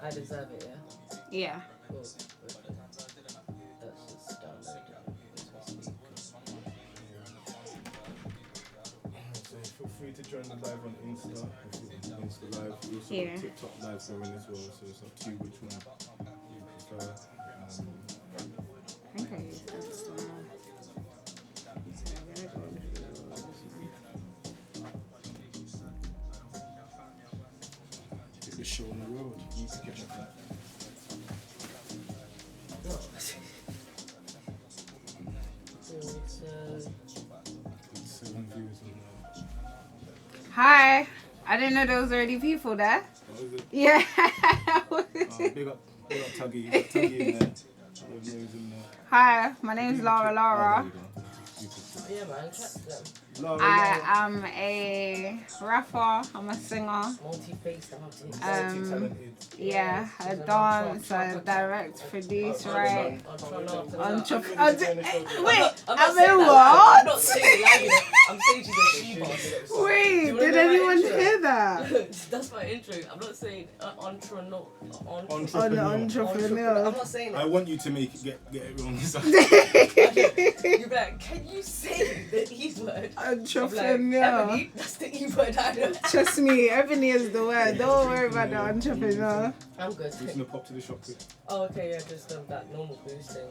I deserve it, yeah? Yeah. Cool. Let's just download it as we speak. So feel free to join the live on Insta. Insta live. We also got TikTok live going as well. So it's up to you which one you prefer. Okay. That's Get the show on the road. You can catch up that. Hi. I didn't know there was already people there. Oh, is it? Yeah. Big up Tuggy. Tuggy in there. Hi, my name is LadyLara. Yeah, man, catch them. I am a rapper, I'm a singer. Multi-faced, Yeah, I dance, I direct, produce, write. Wait, I'm in what? I'm not saying it like it. I'm saying she's a she-boss. Wait, did anyone hear that? That's my intro. I'm not saying entrepreneur. Entrepreneur. I'm not saying it. I want you to make it get it wrong. You're like, can you say the E word? Entrepreneur. Like, Ebony, that's the E word I know. Trust me, Ebony is the word. Don't worry about the entrepreneur. I'm good. Who's gonna pop to the shop quick? Oh, okay, yeah, just that normal booze thing.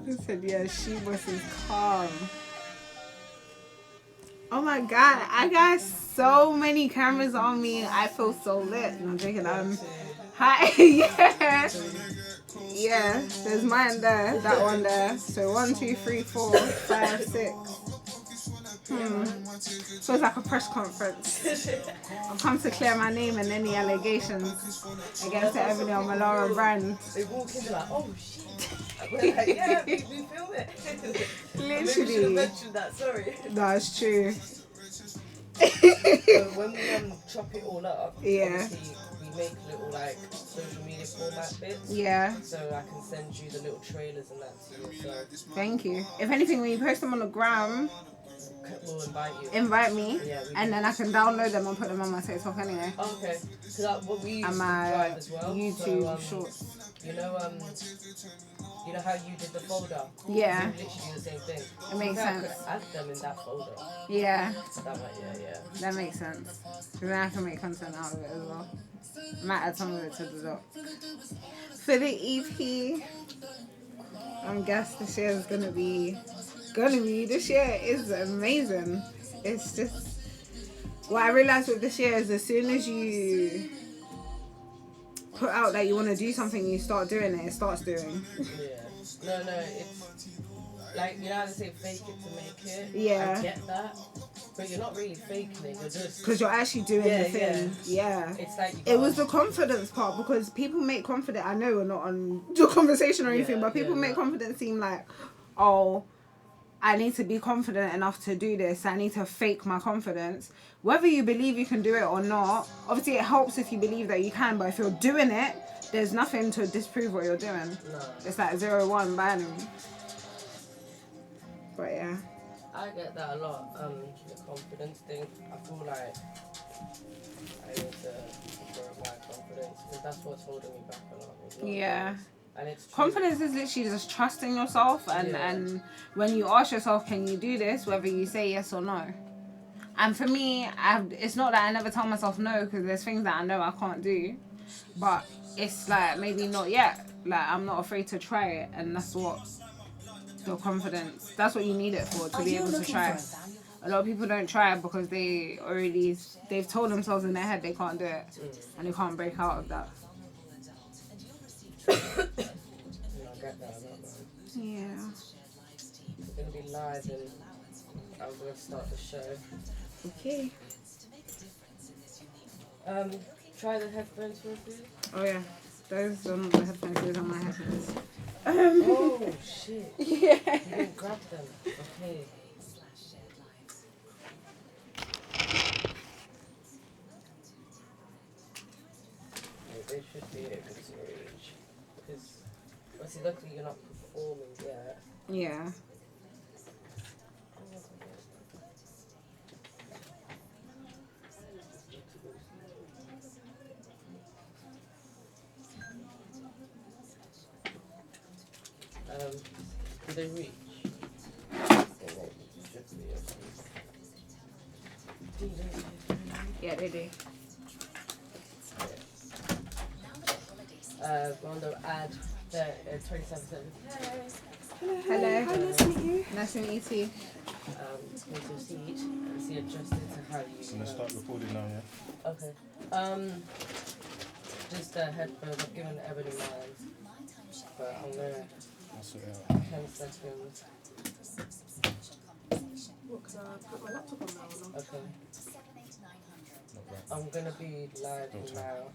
He said, yeah, she was calm. Oh my god, I got so many cameras on me. I feel so lit. No, I'm joking. Hi. Yeah. Yeah, there's mine there, that one there. So 1, 2, 3, 4, 5, 6. Feels like a press conference. I've come to clear my name and any allegations against the Ebony Omolara brand. They walk in, they're like, oh shit. We're like, yeah, we film it. Literally. Maybe we should have mentioned that, sorry. No, it's true. So when we chop it all up, obviously we make little like social media format bits. Yeah. So I can send you the little trailers and that to you. So thank you. If anything, when you post them on the gram, we'll invite you. Invite me, yeah, and then I can download them and put them on my TikTok anyway. Oh, okay. Because what we used and to my drive as well. YouTube so, shorts. You know how you did the folder? Yeah. You literally do the same thing. It makes sense. I could add them in that folder. Yeah. That makes sense. Because then I can make content out of it as well. Might add some of it to the doc. For the EP, I guess this year is gonna be. This year is amazing. It's just. What I realized with this year is as soon as you put out that you want to do something, you start doing it starts doing. Yeah. No, it's like, you know how they say fake it to make it? Yeah. I get that. But you're not really faking it, you're just... Because you're actually doing the thing. Yeah. It's like... It was the confidence part, because people make confidence... I know we're not on the conversation or anything, but people make confidence seem like, oh, I need to be confident enough to do this. I need to fake my confidence. Whether you believe you can do it or not, obviously it helps if you believe that you can, but if you're doing it, there's nothing to disprove what you're doing. No. It's like 0-1 binary. But yeah. I get that a lot, the confidence thing. I feel like I need to grow my confidence, because that's what's holding me back a lot. Yeah. And it's true. Confidence is literally just trusting yourself, and when you ask yourself, can you do this, whether you say yes or no. And for me, it's not that I never tell myself no, because there's things that I know I can't do, but it's like maybe not yet. Like, I'm not afraid to try it, and that's what your confidence, that's what you need it for, to be able to try. A lot of people don't try it because they've told themselves in their head they can't do it, and they can't break out of that. Yeah. We're going to be live and I'm going to start the show. Okay. Try the headphones for a few. Oh yeah. Those are not the headphones, those are my headphones. Oh shit. Yeah. You didn't grab them. Okay. They should be able to reach. Because, obviously, luckily you're not performing yet. Yeah. Do they reach? Yeah, they do. On the ad, the 27. Hello. Hi, nice to meet you. Nice to meet you too. Take your seat and see adjusted to how you. So let's start recording now, yeah? Okay. Just the headphones. I've given Ebony mine, but I'm gonna. I'll sort it out. 10 seconds. What, because I put my laptop on now or not? Okay. Not bad. I'm gonna be live Okay. now.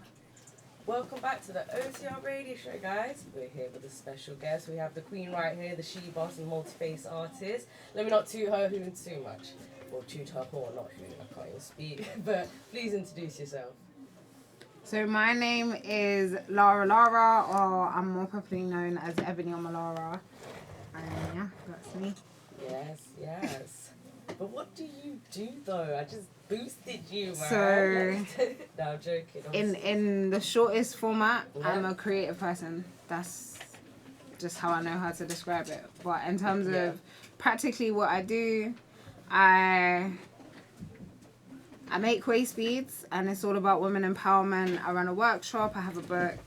Welcome back to the OTR radio show, guys. We're here with a special guest. We have the queen right here, the she boss and multi-face artist. Let me not toot her horn too much. Or toot her horn, not hoot, I can't even speak. But please introduce yourself. So my name is LadyLara, or I'm more popularly known as Ebony Omolara. And yeah, that's me. Yes. But what do you do though? I just boosted you, man. So- No, I'm joking. In the shortest format, Yeah. I'm a creative person. That's just how I know how to describe it. But in terms Yeah. of practically what I do, I make waist beads, and it's all about women empowerment. I run a workshop. I have a book.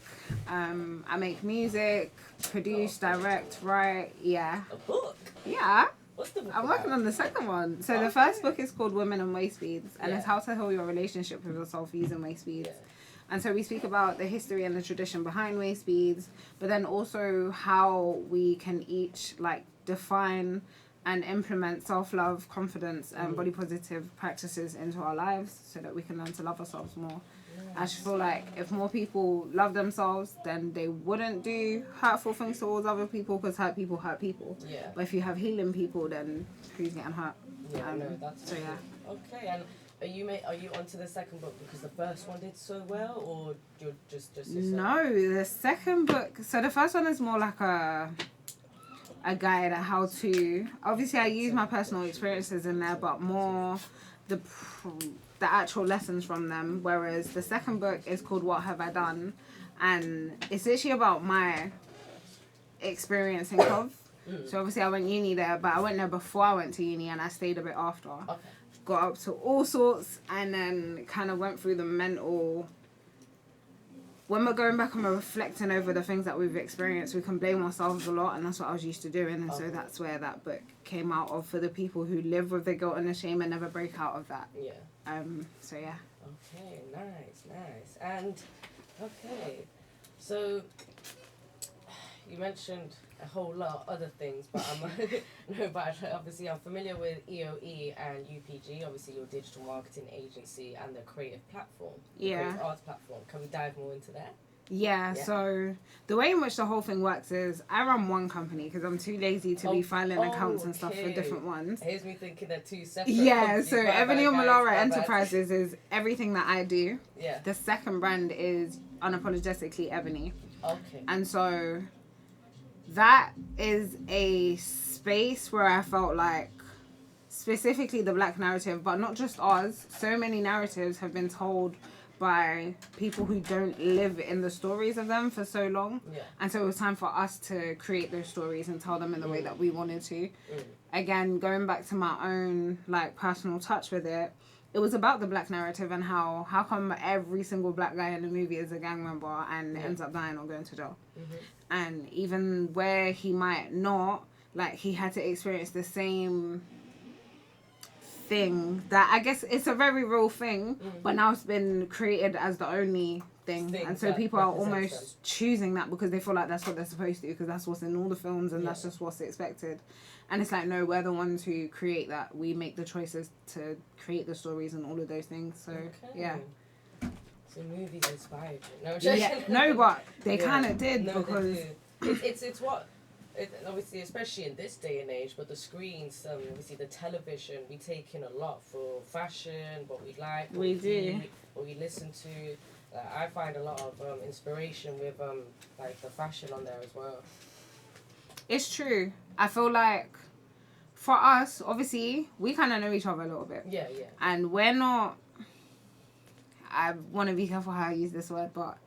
I make music, produce, direct, write. Yeah, A book? yeah. What's the book I'm working about? on the second one. So Okay. the first book is called Women and Waist Beads, and Yeah. it's how to heal your relationship with yourself using waist beads. Yeah. And so we speak about the history and the tradition behind waist beads, but then also how we can each like define and implement self-love, confidence, and body positive practices into our lives so that we can learn to love ourselves more. I just feel like if more people love themselves, then they wouldn't do hurtful things towards other people, because hurt people hurt people. Yeah. But if you have healing people, then who's getting hurt? Yeah, no, that's so true. yeah. Okay, and are you onto the second book because the first one did so well, or you're just yourself? No, the second book. So the first one is more like a guide on how to. Obviously, I use my personal experiences in there, but more the actual lessons from them. Whereas the second book is called What Have I Done, and it's literally about my experience in Cov. So obviously, I went uni there, but I went there before I went to uni, and I stayed a bit after. Okay. Got up to all sorts, and then kind of went through the mental. When we're going back and we're reflecting over the things that we've experienced, we can blame ourselves a lot, and that's what I was used to doing. And so that's where that book came out of, for the people who live with the guilt and the shame and never break out of that. Yeah. So yeah. Okay, nice. And okay, so you mentioned a whole lot of other things, but obviously I'm familiar with EOE and UPG, obviously your digital marketing agency and the creative platform, Yeah. creative arts platform. Can we dive more into that? Yeah, so the way in which the whole thing works is I run one company because I'm too lazy to be filing accounts and stuff for okay. different ones. Here's me thinking they're two separate Yeah, companies. so My bad, Ebony guys, Omolara my bad. Enterprises is everything that I do. Yeah. The second brand is unapologetically Ebony. Okay. And so that is a space where I felt like specifically the black narrative, but not just ours. So many narratives have been told by people who don't live in the stories of them for so long. Yeah. And so it was time for us to create those stories and tell them in the way that we wanted to. Mm. Again, going back to my own like personal touch with it, it was about the black narrative and how come every single black guy in the movie is a gang member and ends up dying or going to jail. Mm-hmm. And even where he might not, like he had to experience the same thing that I guess it's a very real thing, but now it's been created as the only thing, and so that people are represents almost choosing that because they feel like that's what they're supposed to do, because that's what's in all the films and that's just what's expected. And it's like, no, we're the ones who create that. We make the choices to create the stories and all of those things. So yeah. So movies inspired you. No, Yeah, no, but they kind of did, No, because they do. It's what obviously, especially in this day and age, but the screens, obviously the television, we take in a lot for fashion, what we like, what We do. eat, what we listen to. I find a lot of inspiration with like the fashion on there as well. it's true. I feel like for us, obviously, we kind of know each other a little bit. Yeah. And we're not, I want to be careful how I use this word, but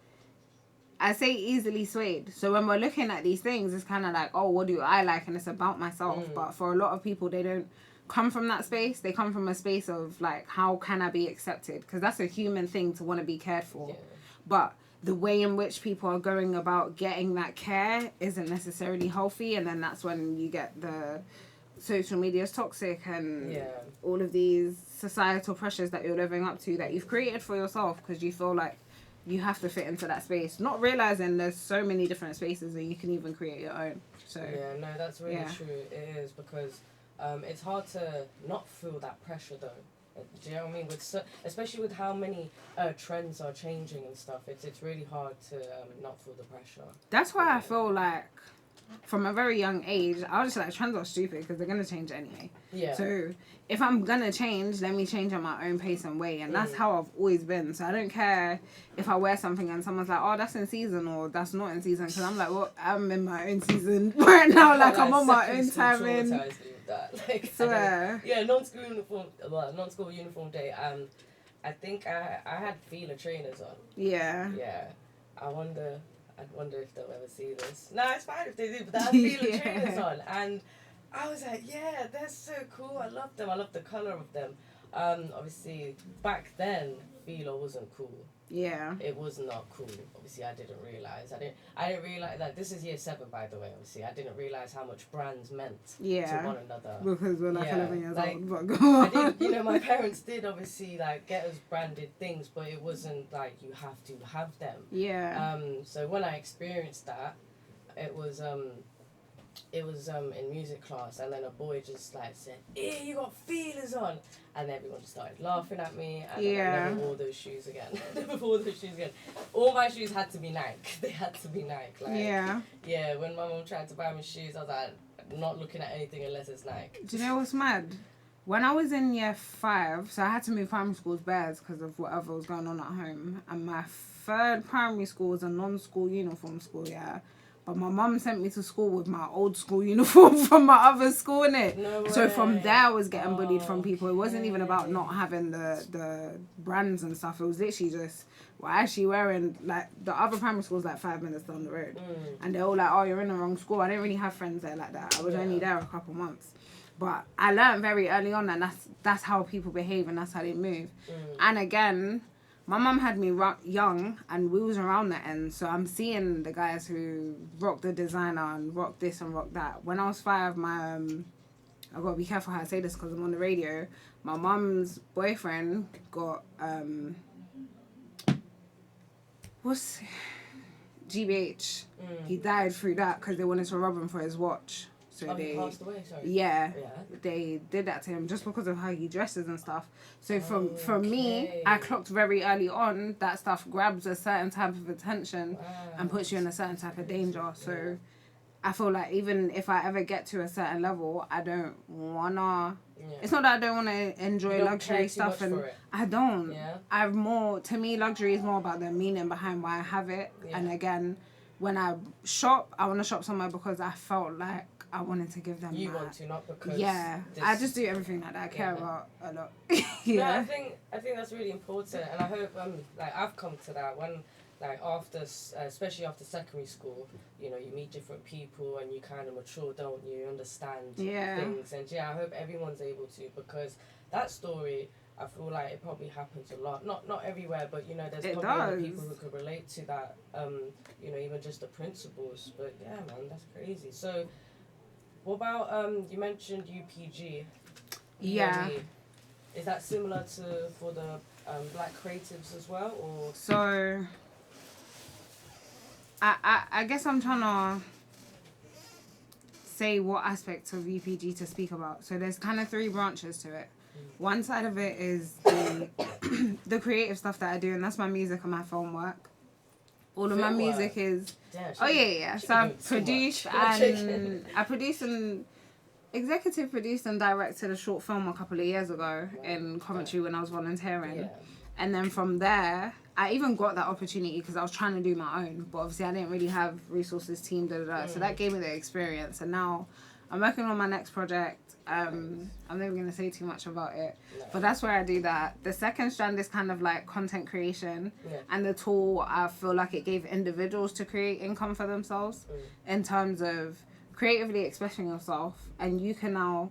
I say easily swayed. So when we're looking at these things, it's kind of like, oh, what do I like? And it's about myself. But for a lot of people, they don't come from that space. They come from a space of like, how can I be accepted? Because that's a human thing to want to be cared for. Yeah. But the way in which people are going about getting that care isn't necessarily healthy. And then that's when you get the social media is toxic and all of these societal pressures that you're living up to that you've created for yourself because you feel like you have to fit into that space, not realizing there's so many different spaces and you can even create your own. So yeah, no, that's really true. It is, because it's hard to not feel that pressure though. Do you know what I mean? Especially with how many trends are changing and stuff, it's really hard to not feel the pressure. That's why I feel like from a very young age, I was just like, trends are stupid because they're going to change anyway. Yeah. So if I'm going to change, let me change at my own pace and way. And that's how I've always been. So I don't care if I wear something and someone's like, oh, that's in season or that's not in season. Because I'm like, well, I'm in my own season right now. Like, I'm on my own time in. Like, swear. Yeah, non-school uniform day. I think I had Fila trainers on. Yeah. Yeah. I wonder if they'll ever see this. No, it's fine if they do, but they had Fila trainers on. And I was like, yeah, they're so cool. I love them. I love the colour of them. Obviously, back then, Fila wasn't cool. Yeah. It was not cool. Obviously, I didn't realise. I didn't realise that this is year 7, by the way. Obviously, I didn't realise how much brands meant to one another. Because we're like 11 years old. But I did, my parents did obviously like get us branded things, but it wasn't like you have to have them. Yeah. So when I experienced that, it was in music class, and then a boy just like said, "Hey, you got feelers on," and everyone just started laughing at me, and then I never wore those shoes again. All my shoes had to be Nike. They had to be Nike. Like, yeah. When my mom tried to buy me shoes, I was like, not looking at anything unless it's Nike. Do you know what's mad? When I was in year 5, so I had to move primary schools bears because of whatever was going on at home, and my 3rd primary school was a non-school uniform school, But my mum sent me to school with my old school uniform from my other school, innit? No way. So from there, I was getting bullied from people. It wasn't even about not having the brands and stuff. It was literally just, well, actually wearing, like, the other primary school's like 5 minutes down the road. And they're all like, oh, you're in the wrong school. I didn't really have friends there like that. I was only there a couple months. But I learned very early on that that's how people behave and that's how they move. And again, my mum had me young and we was around the end, so I'm seeing the guys who rock the designer and rock this and rock that. When I was 5, I gotta be careful how I say this because I'm on the radio. My mum's boyfriend got what's GBH. He died through that because they wanted to rob him for his watch. So he passed away, sorry. Yeah, they did that to him just because of how he dresses and stuff. So from me, I clocked very early on that stuff grabs a certain type of attention and puts you in a certain type of danger. So I feel like even if I ever get to a certain level, I don't wanna. It's not that I don't want to enjoy luxury stuff, and I don't. I've more. To me, luxury is more about the meaning behind why I have it. And again, when I shop, I want to shop somewhere because I felt like I wanted to give them you that. Want to, not because I just do everything like that. I care about a lot. No, I think that's really important, and I hope like I've come to that when like after especially after secondary school, you meet different people and you kind of mature, don't you? Understand things, and I hope everyone's able to, because that story, I feel like it probably happens a lot. Not everywhere, but there's probably other people who could relate to that. Even just the principles. But yeah, man, that's crazy. So, what about you mentioned UPG? Yeah. Is that similar to for the black creatives as well, or? So, I guess I'm trying to say what aspects of UPG to speak about. So there's kind of 3 branches to it. One side of it is the creative stuff that I do, and that's my music and my film work. All of my music is... So I produced and executive produced and directed a short film a couple of years ago in Coventry when I was volunteering. And then from there, I even got that opportunity because I was trying to do my own, but obviously I didn't really have resources, team, So that gave me the experience, and now I'm working on my next project. I'm never going to say too much about it, but that's where I do that. The second strand is kind of like content creation, and the tool, I feel like it gave individuals to create income for themselves in terms of creatively expressing yourself. And you can now,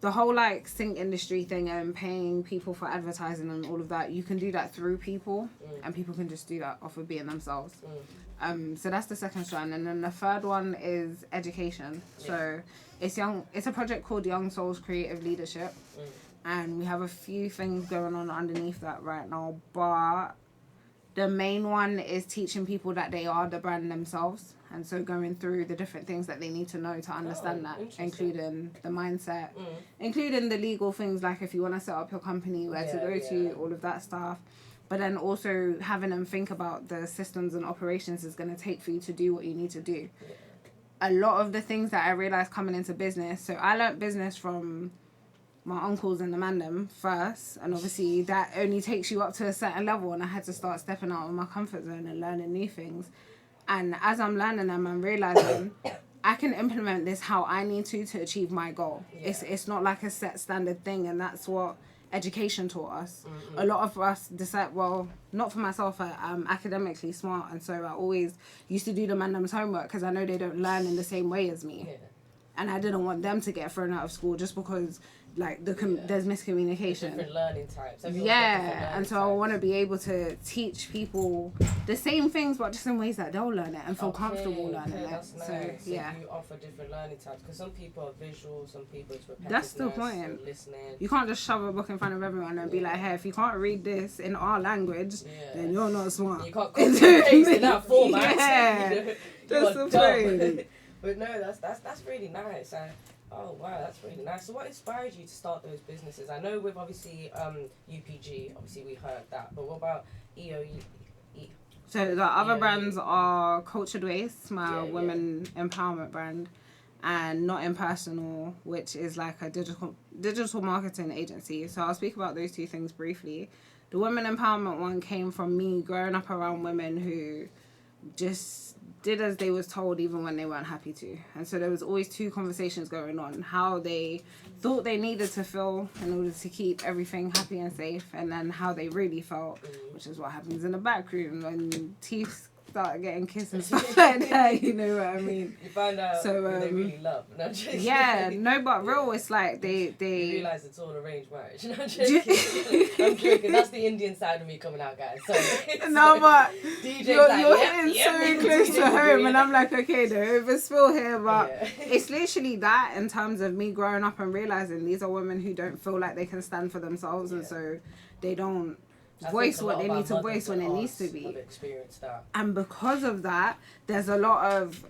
the whole like sync industry thing and paying people for advertising and all of that, you can do that through people, and people can just do that off of being themselves. So that's the second strand. And then the third one is education. So it's a project called Young Souls Creative Leadership, and we have a few things going on underneath that right now, but the main one is teaching people that they are the brand themselves, and so going through the different things that they need to know to understand that, including the mindset, including the legal things, like if you want to set up your company, where to go to, all of that stuff. But then also having them think about the systems and operations it's going to take for you to do what you need to do. A lot of the things that I realized coming into business, so I learnt business from my uncles and the mandem first, and obviously that only takes you up to a certain level, and I had to start stepping out of my comfort zone and learning new things. And as I'm learning them, I'm realizing I can implement this how I need to achieve my goal. It's not like a set standard thing, and that's what education taught us. A lot of us decide, well, not for myself, I'm academically smart, and so I always used to do the mandem's homework because I know they don't learn in the same way as me. And I didn't want them to get thrown out of school just because like there's miscommunication. Different learning types. And so I want to be able to teach people the same things, but just in ways that they'll learn it and feel comfortable learning it. That's nice. So You offer different learning types, because some people are visual, some people it's repetitive. That's the point. Listening. You can't just shove a book in front of everyone and be like, hey, if you can't read this in our language, then you're not smart. You can't copy and paste in that format. That's the point. But no, that's really nice. Oh wow, that's really nice. So what inspired you to start those businesses? I know with obviously UPG, obviously we heard that, but what about EOE? So the other brands are Cultured Waste, my women empowerment brand, and Not Impersonal, which is like a digital marketing agency. So I'll speak about those two things briefly. The women empowerment one came from me growing up around women who just did as they was told even when they weren't happy to. And so there was always two conversations going on, how they thought they needed to feel in order to keep everything happy and safe, and then how they really felt, which is what happens in the back room when teeth start getting kissed and stuff like that, you know what I mean? You find out who they really love. No, but real, it's like they you realise it's all arranged marriage. No, I'm joking. I'm joking. That's the Indian side of me coming out, guys. Sorry. No, but DJ's you're like, hitting so close to home, and I'm like, okay, the overspill here, but it's literally that in terms of me growing up and realising these are women who don't feel like they can stand for themselves, and so they don't voice what they need to voice when it needs to be. And because of that, there's a lot of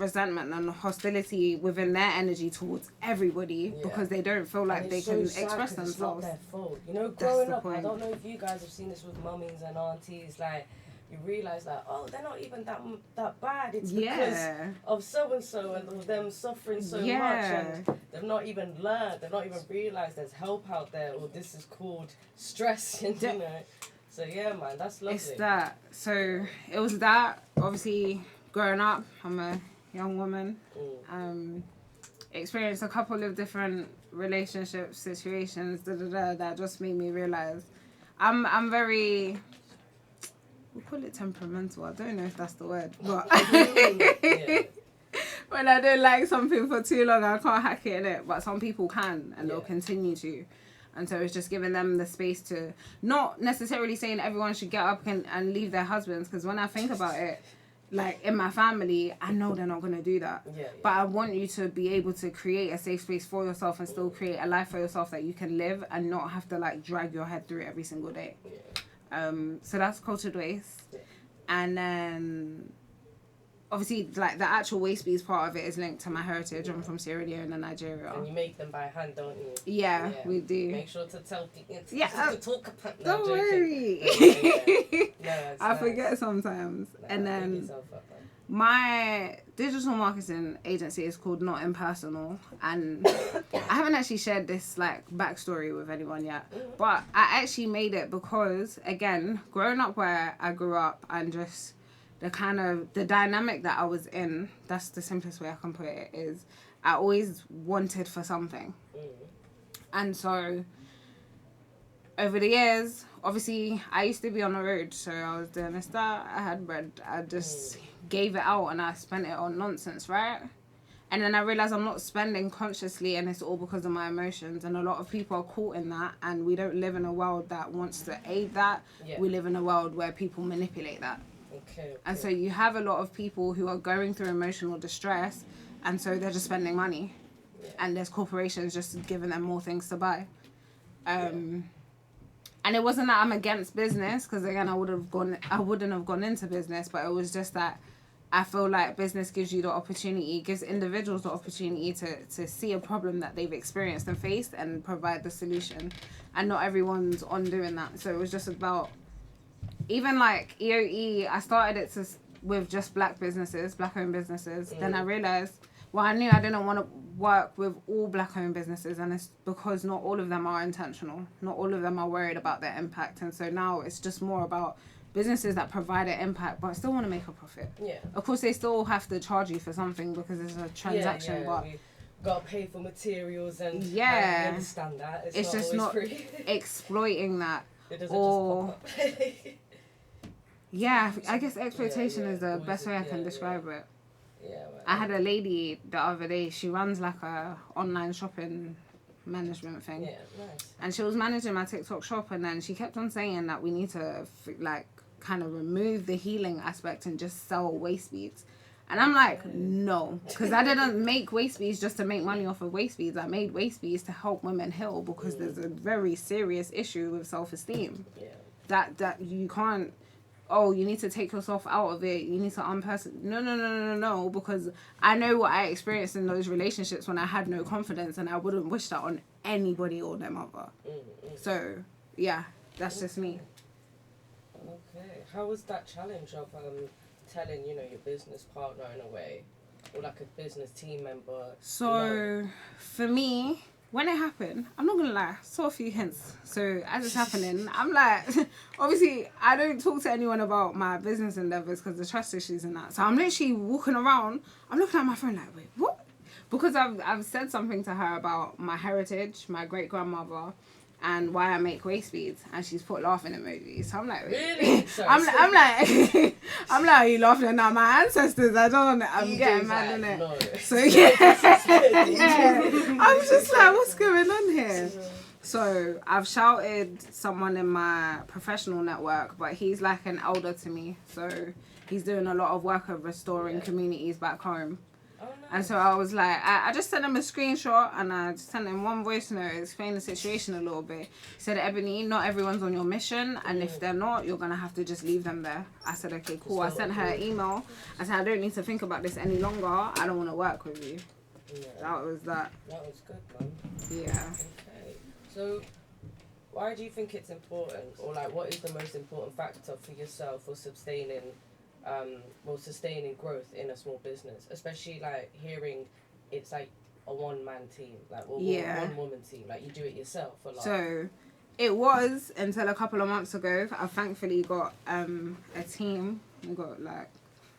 resentment and hostility within their energy towards everybody, because they don't feel like they can express themselves. It's not their fault. You know, growing up, I don't know if you guys have seen this with mummies and aunties, like, you realise that, oh, they're not even that bad. It's because of so-and-so and of them suffering so much, and they've not even learned, they've not even realised there's help out there, or this is called stress, and you know. So yeah, man, that's lovely. It's that. So it was that, obviously, growing up, I'm a young woman, experienced a couple of different relationship situations, that just made me realise I'm very... we call it temperamental. I don't know if that's the word, but when I don't like something for too long, I can't hack it in it. But some people can, and they'll continue to. And so it's just giving them the space to, not necessarily saying everyone should get up and leave their husbands, because when I think about it, like in my family, I know they're not going to do that. But I want you to be able to create a safe space for yourself and still create a life for yourself that you can live and not have to like drag your head through it every single day. So that's Cultured Waste. And then obviously like the actual waste beads part of it is linked to my heritage. I'm from Sierra Leone and Nigeria. And you make them by hand, don't you? Yeah, we do. Make sure to tell people to talk about. Don't worry. No, I forget sometimes. And then my digital marketing agency is called Not Impersonal, and I haven't actually shared this like backstory with anyone yet, but I actually made it because, again, growing up where I grew up and just the dynamic that I was in, that's the simplest way I can put it, is I always wanted for something. And so over the years, obviously, I used to be on the road, so I was doing this, that, I had bread, I just gave it out and I spent it on nonsense, right? And then I realised I'm not spending consciously and it's all because of my emotions, and a lot of people are caught in that, and we don't live in a world that wants to aid that. We live in a world where people manipulate that. And so you have a lot of people who are going through emotional distress, and so they're just spending money, and there's corporations just giving them more things to buy. And it wasn't that I'm against business, because again, I wouldn't have gone into business, but it was just that I feel like business gives you the opportunity, gives individuals the opportunity to see a problem that they've experienced and faced and provide the solution. And not everyone's on doing that. So it was just about, even like EOE, I started it with just black businesses, black owned businesses. Then I realized, I knew I didn't want to work with all black owned businesses, and it's because not all of them are intentional. Not all of them are worried about their impact. And so now it's just more about businesses that provide an impact but still want to make a profit. Of course, they still have to charge you for something because it's a transaction, but we got to pay for materials and I understand that. It's just not free. Exploiting that. It doesn't or just pop up. I guess exploitation is the best way I can describe it. I had a lady the other day, she runs like a online shopping management thing. And she was managing my TikTok shop, and then she kept on saying that we need to kind of remove the healing aspect and just sell waist beads. And I'm like, no, because I didn't make waist beads just to make money off of waist beads. I made waist beads to help women heal, because there's a very serious issue with self-esteem. That you can't, you need to take yourself out of it, you need to unperson. No, because I know what I experienced in those relationships when I had no confidence, and I wouldn't wish that on anybody or their mother. So, yeah, that's just me. Okay. How was that challenge of telling, your business partner in a way, or like a business team member? So, for me, when it happened, I'm not gonna lie, I saw a few hints. So as it's happening, I'm like, obviously, I don't talk to anyone about my business endeavors because the trust issues and that. So I'm literally walking around, I'm looking at my phone like, wait, what? Because I've said something to her about my heritage, my great grandmother, and why I make waist beads, and she's put laughing emojis. So I'm like, really? I'm like, are you laughing at my ancestors? I'm getting mad, innit? No. So yeah, I'm just like, what's going on here? So I've shouted someone in my professional network, but he's like an elder to me, so he's doing a lot of work of restoring communities back home. And so I was like, I just sent him a screenshot, and I just sent him one voice note, explain the situation a little bit. He said, Ebony, not everyone's on your mission, and if they're not, you're going to have to just leave them there. I said, okay, cool. I sent her an email. I said, I don't need to think about this any longer. I don't want to work with you. That was that. That was good, man. Yeah. Okay. So, why do you think it's important, or like, what is the most important factor for yourself for sustaining growth in a small business, especially like hearing it's like a one-man team, like one woman team, like you do it yourself a lot. So it was until a couple of months ago. I thankfully got a team. We got like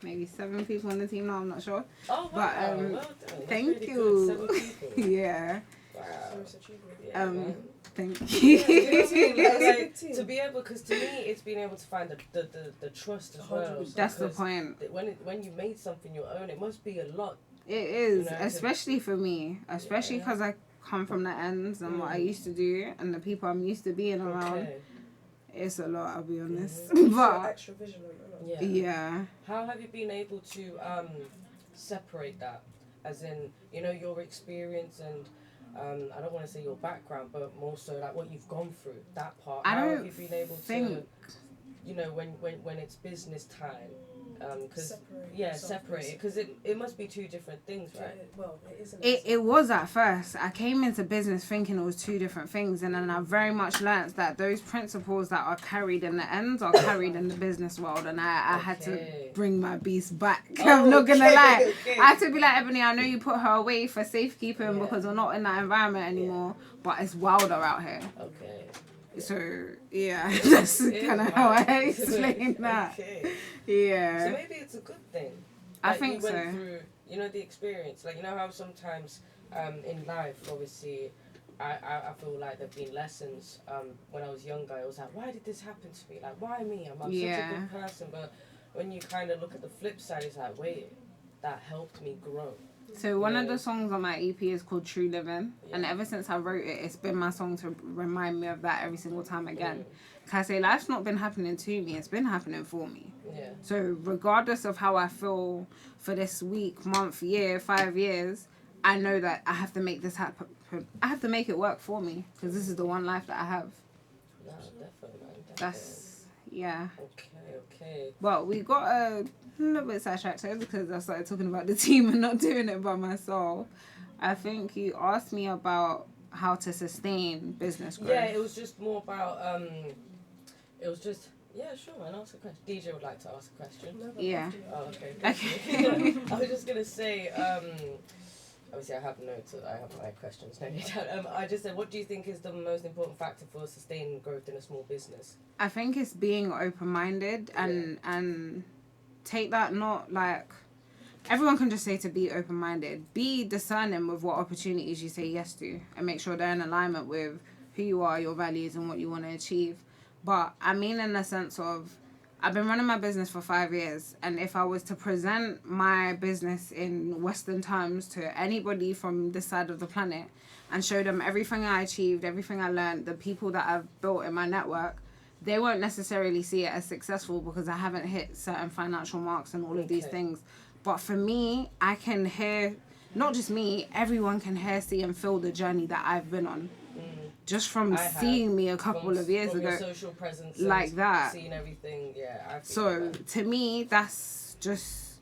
maybe 7 people on the team now, I'm not sure. Oh wow, but well done. Thank really you. 7 people. Yeah. Wow. Thank you. Like, to be able, because to me it's being able to find the trust as well. That's the point. When you made something your own, it must be a lot. It is, especially for me, especially because I come from the ends and what I used to do and the people I'm used to being around. Okay. It's a lot, I'll be honest. But extra vision on it. Yeah. How have you been able to separate that, as in your experience and I don't want to say your background, but more so like what you've gone through, that part. How have you been able to, when it's business time, separate it, because it must be 2 different things, right? It isn't. It was at first. I came into business thinking it was 2 different things, and then I very much learnt that those principles that are carried in the ends are carried in the business world, and I had to bring my beast back. I'm not gonna lie. I had to be like, Ebony, I know you put her away for safekeeping because we're not in that environment anymore, but it's wilder out here. Okay. So yeah, that's kind of how I explain that. Okay. Yeah. So maybe it's a good thing. I think you went so. Through you know, the experience. Like, you know how sometimes in life, obviously, I feel like there've been lessons when I was younger. I was like, why did this happen to me? Like, why me? I'm such a good person. But when you kind of look at the flip side, it's like, wait, that helped me grow. So one of the songs on my EP is called True Living, and ever since I wrote it, it's been my song to remind me of that every single time again. Cause I say life's not been happening to me; it's been happening for me. Yeah. So regardless of how I feel for this week, month, year, 5 years, I know that I have to make this happen. I have to make it work for me because this is the one life that I have. No, definitely, man. Definitely. That's yeah. Okay. Well, we got a little bit sidetracked because I started talking about the team and not doing it by myself. I think you asked me about how to sustain business growth. Yeah, it was just more about yeah, sure, man, ask a question. DJ would like to ask a question. Yeah. Oh, okay. I was just gonna say, obviously I have notes, I have my questions. No, I just said, what do you think is the most important factor for sustaining growth in a small business? I think it's being open-minded and take that not like everyone can just say to be open-minded. Be discerning with what opportunities you say yes to and make sure they're in alignment with who you are, your values, and what you want to achieve. But I mean in the sense of I've been running my business for 5 years, and if I was to present my business in Western terms to anybody from this side of the planet and show them everything I achieved, everything I learned, the people that I've built in my network, they won't necessarily see it as successful because I haven't hit certain financial marks and all of these things. But for me, I can hear, not just me, everyone can hear, see, and feel the journey that I've been on. Just from seeing me a couple of years ago, your social presence, like that, seeing everything, so to me, that's just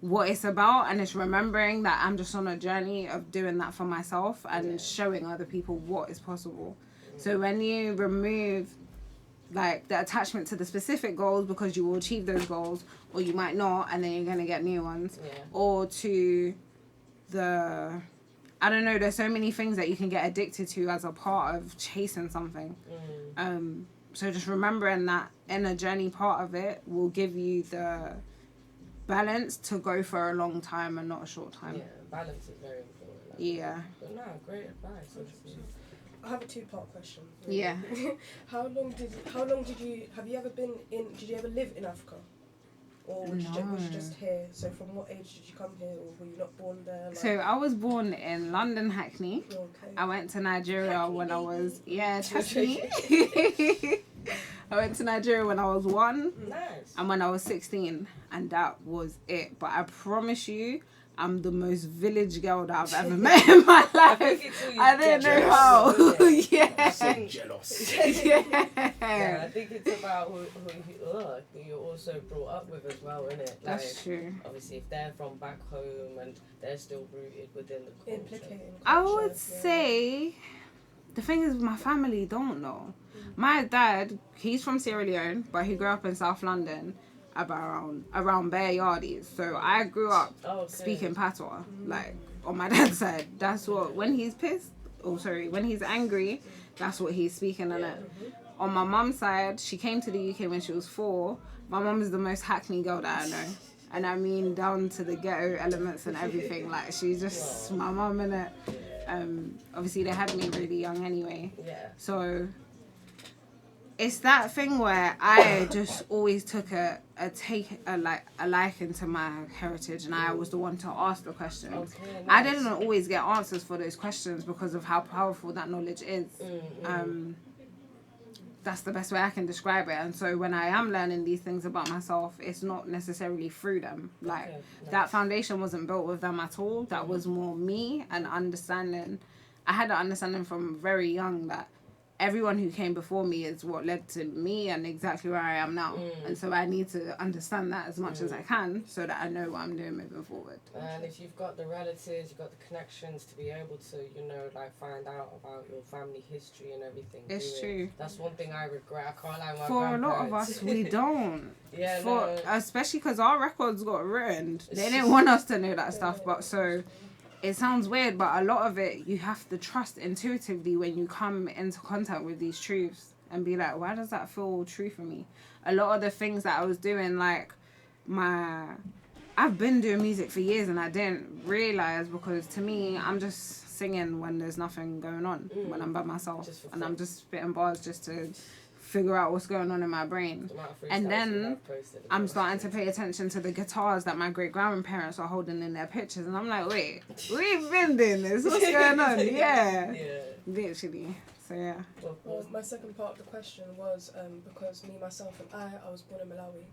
what it's about, and it's remembering that I'm just on a journey of doing that for myself and showing other people what is possible. So when you remove like the attachment to the specific goals because you will achieve those goals, or you might not, and then you're gonna get new ones, or to the I don't know, there's so many things that you can get addicted to as a part of chasing something. So just remembering that inner journey part of it will give you the balance to go for a long time and not a short time. Yeah, balance is very important. Yeah. But no, great advice. I have a 2-part question. Really. Yeah. Have you ever live in Africa? Or was you just here? So from what age did you come here, or were you not born there? Like... So I was born in London, Hackney. Okay. I went to Nigeria when I was trust me. I went to Nigeria when I was 1. Nice. And when I was 16, and that was it. But I promise you, I'm the most village girl that I've ever met in my life. I didn't know how. Yeah. So jealous. Yeah, I think it's about who you're also brought up with as well, isn't it? That's true. Obviously, if they're from back home and they're still rooted within the culture. Implicating culture. I would say, the thing is, my family don't know. My dad, he's from Sierra Leone, but he grew up in South London. Around Bear Yardies. So I grew up speaking patois, like on my dad's side. That's what, when he's pissed, when he's angry, that's what he's speaking on it. On my mum's side, she came to the UK when she was 4. My mum is the most Hackney girl that I know. And I mean down to the ghetto elements and everything. Like, she's just my mum, innit? Obviously they had me really young anyway. Yeah. So it's that thing where I just always took a liking to my heritage, and I was the one to ask the questions. Okay, nice. I didn't always get answers for those questions because of how powerful that knowledge is. That's the best way I can describe it. And so when I am learning these things about myself, it's not necessarily through them. Like, that foundation wasn't built with them at all. That was more me and understanding. I had an understanding from very young that everyone who came before me is what led to me and exactly where I am now. And so I need to understand that as much as I can so that I know what I'm doing moving forward. And if you've got the relatives, you've got the connections to be able to, find out about your family history and everything. It's true. That's one thing I regret. I can't lie, my For a lot of us, we don't. Especially because our records got ruined. They didn't want us to know that stuff, but so... It sounds weird, but a lot of it you have to trust intuitively when you come into contact with these truths and be like, why does that feel true for me? A lot of the things that I was doing, like my I've been doing music for years and I didn't realise, because to me, I'm just singing when there's nothing going on, when I'm by myself. And I'm just spitting bars just to figure out what's going on in my brain. And then I'm starting to pay attention to the guitars that my great-grandparents are holding in their pictures. And I'm like, wait, we've been doing this. What's going on? Yeah. Literally. So, yeah. Well, my second part of the question was because me, myself, and I was born in Malawi.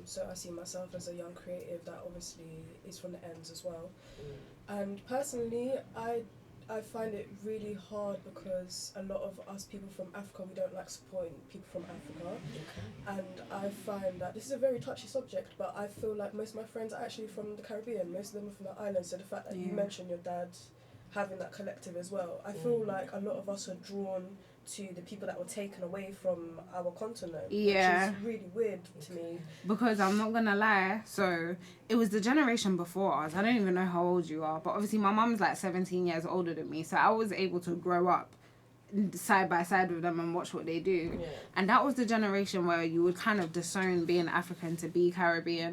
So I see myself as a young creative that obviously is from the ends as well. And personally, I find it really hard because a lot of us people from Africa, we don't like supporting people from Africa. And I find that this is a very touchy subject, but I feel like most of my friends are actually from the Caribbean. Most of them are from the islands. So the fact that you mentioned your dad having that collective as well, I feel like a lot of us are drawn to the people that were taken away from our continent, which is really weird to me. Because I'm not gonna lie, so it was the generation before us. I don't even know how old you are, but obviously my mum's like 17 years older than me, so I was able to grow up side by side with them and watch what they do. And that was the generation where you would kind of disown being African to be Caribbean.